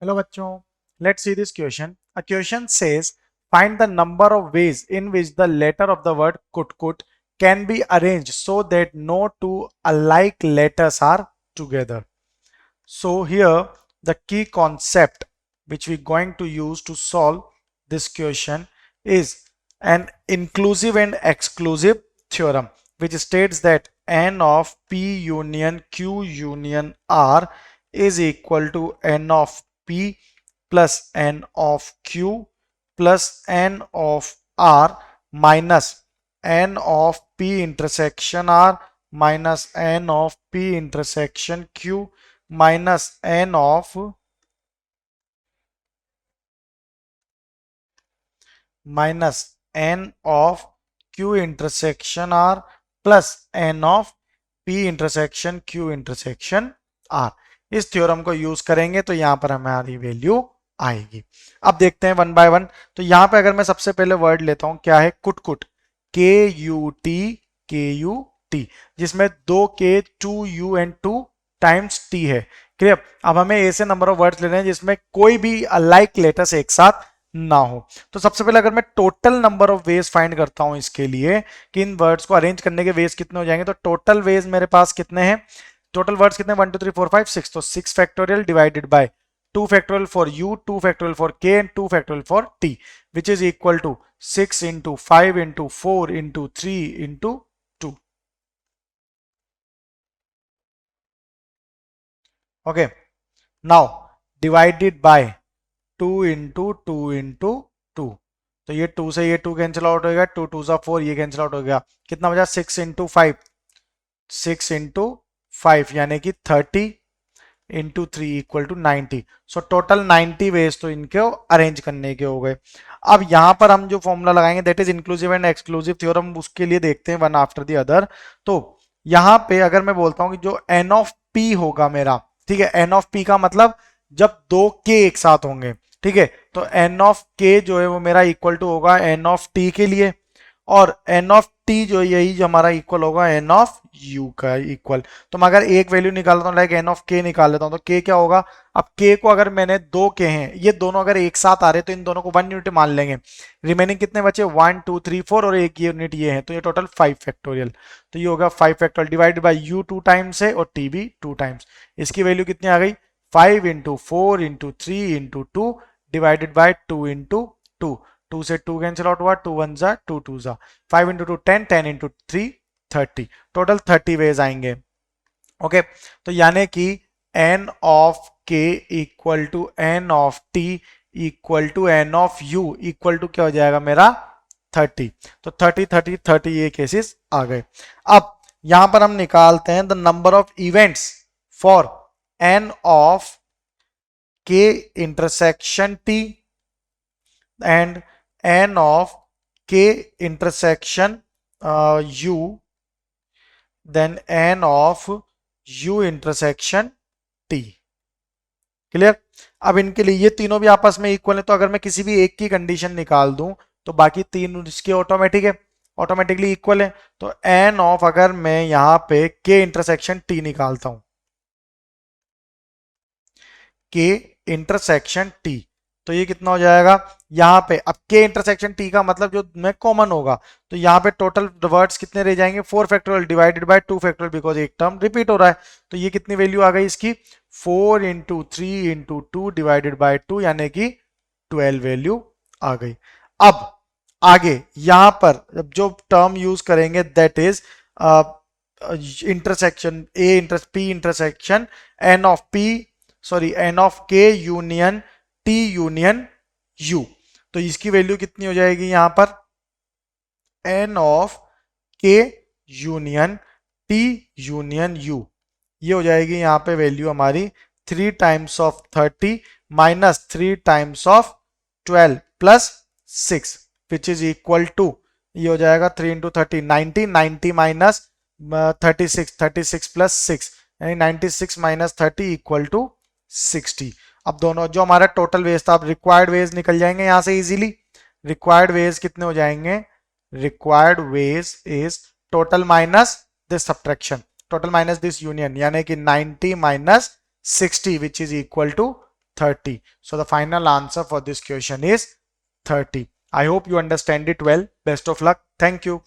Hello bachcho, let's see this question. A question says find the number of ways in which the letter of the word kut can be arranged so that no two alike letters are together. So here the key concept which we're going to use to solve this question is an inclusive and exclusive theorem which states that n of p union q union r is equal to n of p plus n of q plus n of r minus n of p intersection r minus n of p intersection q minus n of q intersection r plus n of p intersection q intersection r। इस theorem को use करेंगे तो यहां पर हमारी value आएगी। अब देखते हैं वन बाय वन। तो यहां पे अगर मैं सबसे पहले वर्ड लेता हूं, क्या है, कुट, के यू टी, जिसमें 2 k 2u and 2 times t है। क्लियर। अब हमें ऐसे नंबर ऑफ वर्ड्स लेने हैं जिसमें कोई भी अलाइक लेटर्स एक साथ ना हो। तो सबसे पहले अगर मैं total number of ways find करता हूं इसके लिए कि इन वर्ड्स को अरेंज करने के वेज कितने हो जाएंगे, तो टोटल वेज मेरे पास कितने हैं, टोटल वर्ड्स कितने, 1 2 3 4 5 6। तो 6 factorial divided by 2 factorial for u, 2 factorial for k and 2 factorial for t, which is equal to 6 into 5 into 4 into 3 into 2। Okay, now divided by 2 into 2 into 2। तो ये 2 से ये 2 cancel out होगा, 2 2 सा 4, ये cancel out हो गया, कितना बचा, 6 इंटू 5, 6 इंटू 5 यानी कि 30 into 3 equal to 90। So total 90 ways तो इनके अरेंज करने के हो गए। अब यहां पर हम जो फॉर्मूला लगाएंगे that is inclusive and exclusive theorem, उसके लिए देखते हैं वन आफ्टर द अदर। तो यहां पे अगर मैं बोलता हूं कि जो एन ऑफ पी होगा मेरा, ठीक है, एन ऑफ पी का मतलब जब 2k एक साथ होंगे, ठीक है, तो एन ऑफ के जो है वो मेरा इक्वल टू होगा एन ऑफ टी के लिए, और एन ऑफ टी जो यही जो हमारा इक्वल होगा एन ऑफ यू का इक्वल। तो मैं अगर एक वैल्यू निकालता हूँ लाइक एन ऑफ के निकाल लेता हूँ, तो के क्या होगा, अब के को अगर मैंने 2k हैं, ये दोनों अगर एक साथ आ रहे तो इन दोनों को 1 यूनिट मान लेंगे, रिमेनिंग कितने बचे 1 2 3 4 और एक यूनिट ये है, तो ये टोटल 5 फैक्टोरियल। तो ये होगा 5 factorial divided by you 2 times है और टी भी 2 टाइम्स। इसकी वैल्यू कितनी आ गई, 5 into 4 into 3 into 2 divided by 2 into 2। 2 से 2 कैंसिल आउट हुआ, 2 1 जा 2 2 जा, 5 इंटू 2 10, 10 इंटू 3 30। टोटल 30 वेज आएंगे। ओके, तो यानी कि n of k equal to n of t equal to n of u equal to क्या हो जाएगा मेरा 30। तो 30 30 30 ये केसेस आ गए। अब यहां पर हम निकालते हैं the number of events for n of k intersection t and n of k intersection u, then n of u intersection t। Clear. अब इनके लिए ये तीनों भी आपस में इक्वल है, तो अगर मैं किसी भी एक की कंडीशन निकाल दूं तो बाकी तीन इसके ऑटोमेटिक है, ऑटोमेटिकली इक्वल है। तो n ऑफ अगर मैं यहां पे k इंटरसेक्शन t निकालता हूं, k इंटरसेक्शन t, तो ये कितना हो जाएगा, यहां पे अब k इंटरसेक्शन t का मतलब जो में कॉमन होगा, तो यहां पे टोटल वर्ड्स कितने रह जाएंगे, 4 factorial divided by 2 factorial, because एक टर्म रिपीट हो रहा है। तो ये कितनी वैल्यू आ गई इसकी, 4 इंटू 3 इंटू 2 डिवाइडेड बाय 2 यानी कि 12 वैल्यू आ गई। अब आगे यहां पर जो टर्म यूज करेंगे that is intersection P intersection N of P, sorry N of K union T union U. तो इसकी वैल्यू कितनी हो जाएगी यहां पर, N of K union T union U, ये हो जाएगी यहां पे वैल्यू हमारी 3 times of 30 minus 3 times of 12 plus 6 which is equal to, ये हो जाएगा 3 इंटू 30 90, 90 माइनस 36, 36 प्लस 6 यानी 96 माइनस 30 इक्वल टू 60। अब दोनों जो हमारा टोटल वेज था, अब रिक्वायर्ड वेज निकल जाएंगे यहां से इजीली। रिक्वायर्ड वेज कितने हो जाएंगे, required ways is total minus this subtraction, total minus this union, यानी कि 90 minus 60 which is equal to 30. So the final answer for this question is 30. I hope you understand it well. Best of luck. Thank you.